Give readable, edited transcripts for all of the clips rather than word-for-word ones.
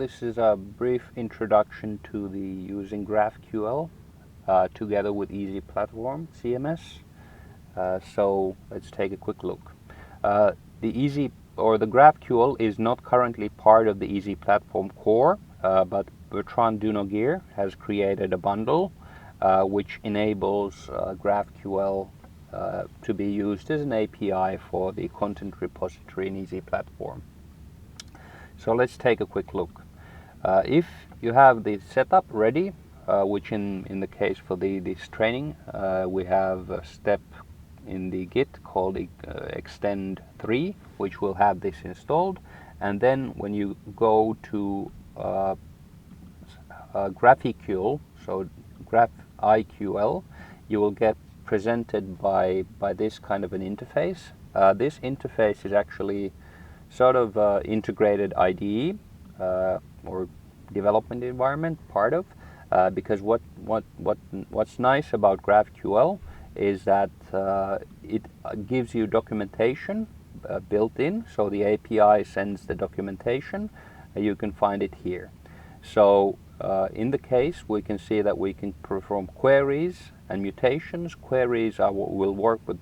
This is a brief introduction to the using GraphQL together with Easy Platform CMS. So let's take a quick look. The GraphQL is not currently part of the Easy Platform core, but Bertrand Dunogier has created a bundle which enables GraphQL to be used as an API for the content repository in Easy Platform. So let's take a quick look. If you have the setup ready, which in the case for this training, we have a step in the Git called extend 3, which will have this installed. And then when you go to GraphQL, so GraphQL, you will get presented by this kind of an interface. This interface is actually sort of integrated IDE or development environment part of, because what's nice about GraphQL is that it gives you documentation built in, so the API sends the documentation. You can find it here. So in the case, we can see that we can perform queries and mutations. Queries are what we'll work with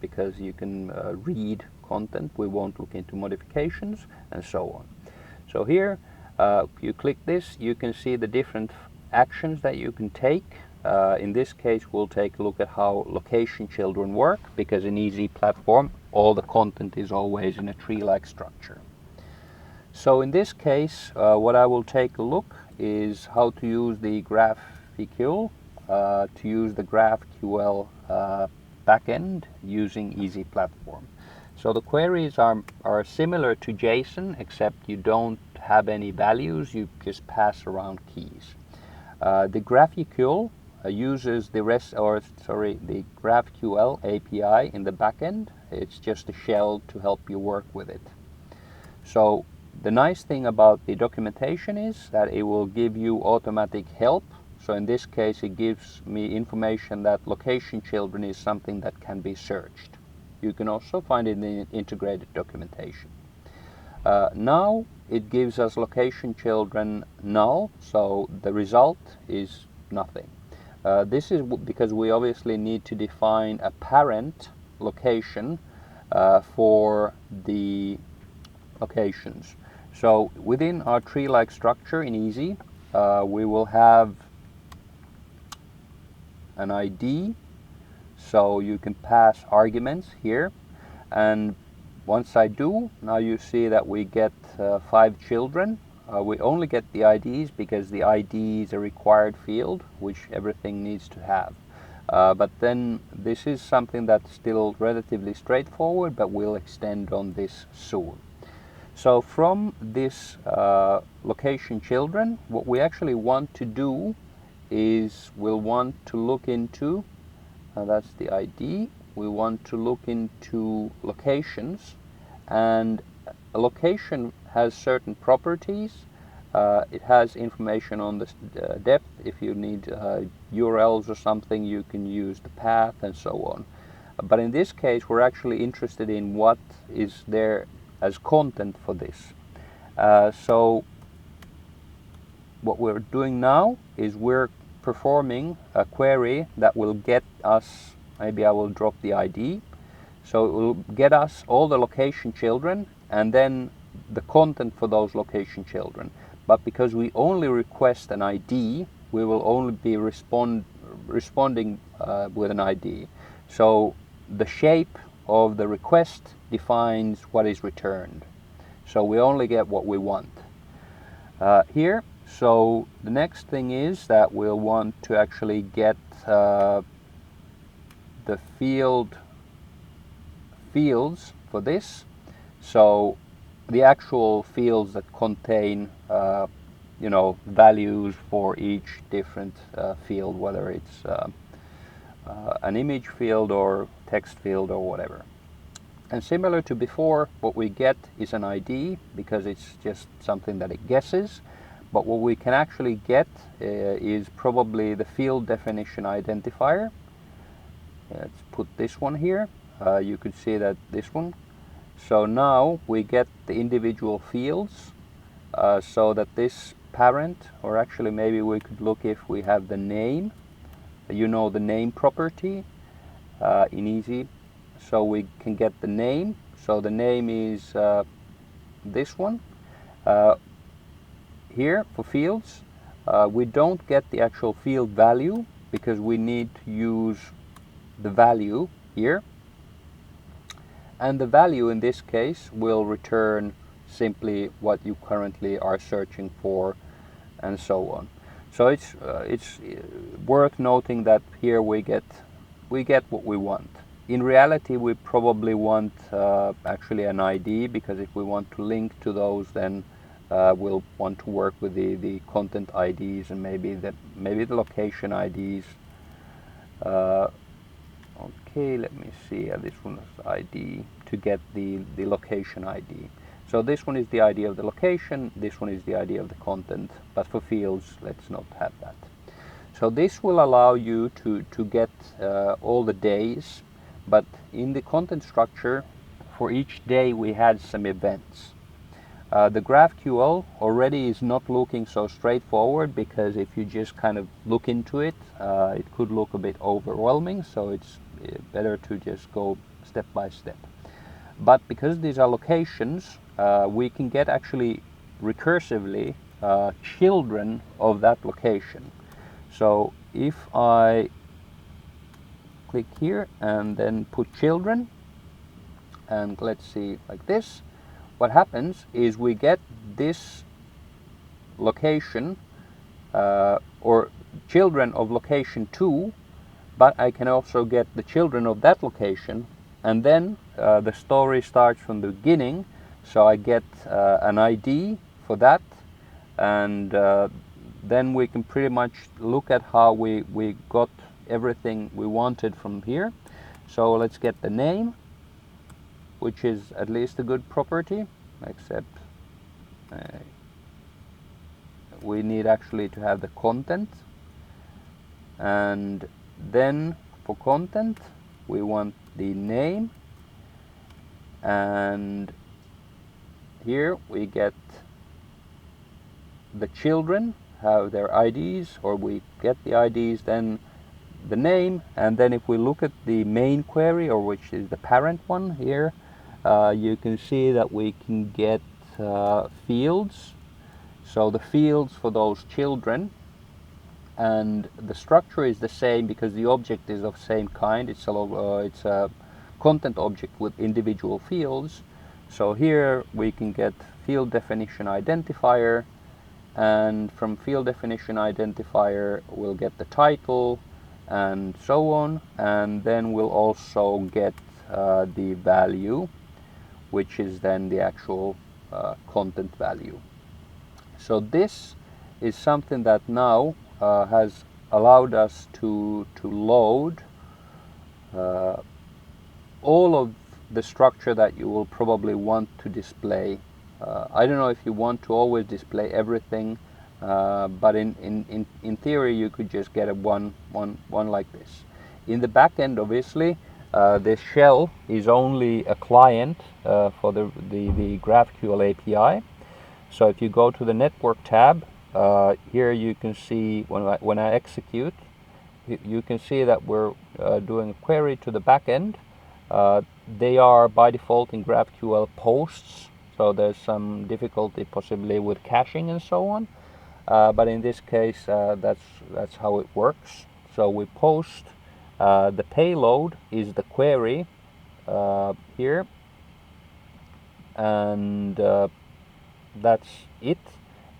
because you can read content. We won't look into modifications and so on. So here you click this, you can see the different actions that you can take. In this case, we'll take a look at how location children work, because in Easy Platform all the content is always in a tree-like structure. So in this case, what I will take a look is how to use the GraphQL to use the GraphQL backend using Easy Platform. So the queries are similar to JSON, except you don't have any values, you just pass around keys. The GraphQL uses the GraphQL API in the backend. It's just a shell to help you work with it. So the nice thing about the documentation is that it will give you automatic help. So in this case, it gives me information that location children is something that can be searched. You can also find it in the integrated documentation. Now it gives us location children null, so the result is nothing. This is because we obviously need to define a parent location for the locations. So within our tree-like structure in Easy, we will have an ID, so you can pass arguments here, and once I do, now you see that we get 5 children. We only get the IDs because the ID is a required field which everything needs to have. But then this is something that's still relatively straightforward, but we'll extend on this soon. So from this location children, what we actually want to do is we'll want to look into, that's the ID, we want to look into locations, and a location has certain properties. It has information on the depth. If you need URLs or something, you can use the path and so on. But in this case, we're actually interested in what is there as content for this. So what we're doing now is we're performing a query that will get us, maybe I will drop the ID, so it will get us all the location children and then the content for those location children. But because we only request an ID, we will only be responding with an ID. So the shape of the request defines what is returned. So we only get what we want here. So the next thing is that we'll want to actually get the fields for this. So the actual fields that contain values for each different field, whether it's an image field or text field or whatever. And similar to before, what we get is an ID because it's just something that it guesses. But what we can actually get is probably the field definition identifier. Let's put this one here. You could see that this one. So now we get the individual fields so that this parent, or actually maybe we could look if we have the name, you know, the name property in easy, so we can get the name. So the name is this one. Here for fields, we don't get the actual field value because we need to use the value here, and the value in this case will return simply what you currently are searching for, and so on. So it's worth noting that here we get what we want. In reality, we probably want actually an ID, because if we want to link to those, then we'll want to work with the content IDs and maybe the location IDs. Okay, let me see. This one is ID to get the location ID. So this one is the ID of the location, this one is the ID of the content, but for fields, let's not have that. So this will allow you to get all the days, but in the content structure, for each day we had some events. The GraphQL already is not looking so straightforward, because if you just kind of look into it, it could look a bit overwhelming, so it's better to just go step by step. But because these are locations, we can get actually recursively children of that location. So if I click here and then put children, and let's see, like this, what happens is we get this location or children of location 2, but I can also get the children of that location, and then the story starts from the beginning, so I get an ID for that, and then we can pretty much look at how we got everything we wanted from here. So let's get the name, which is at least a good property, except we need actually to have the content, and then for content we want the name, and here we get the children have their IDs, or we get the IDs, then the name, and then if we look at the main query, or which is the parent one here, you can see that we can get fields. So the fields for those children, and the structure is the same because the object is of same kind. It's a content object with individual fields. So here we can get field definition identifier, and from field definition identifier we'll get the title and so on, and then we'll also get the value, which is then the actual content value. So this is something that now has allowed us to load all of the structure that you will probably want to display. I don't know if you want to always display everything, but in theory you could just get a one like this. In the back end, obviously, the shell is only a client for the GraphQL API. So if you go to the network tab, here you can see when I execute, you can see that we're doing a query to the back end. They are by default in GraphQL posts, so there's some difficulty possibly with caching and so on. But in this case, that's how it works. So we post, the payload is the query here, and that's it.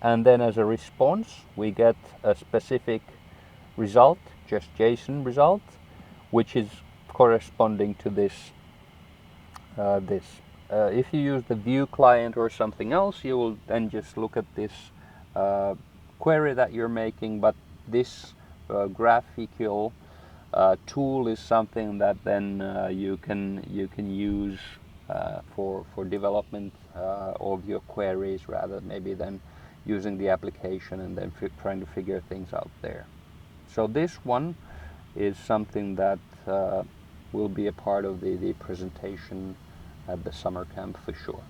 And then as a response, we get a specific result, just JSON result, which is corresponding to this. If you use the view client or something else, you will then just look at this query that you're making. But this GraphQL tool is something that then you can use for development of your queries, rather maybe than using the application and then trying to figure things out there. So this one is something that will be a part of the presentation at the summer camp for sure.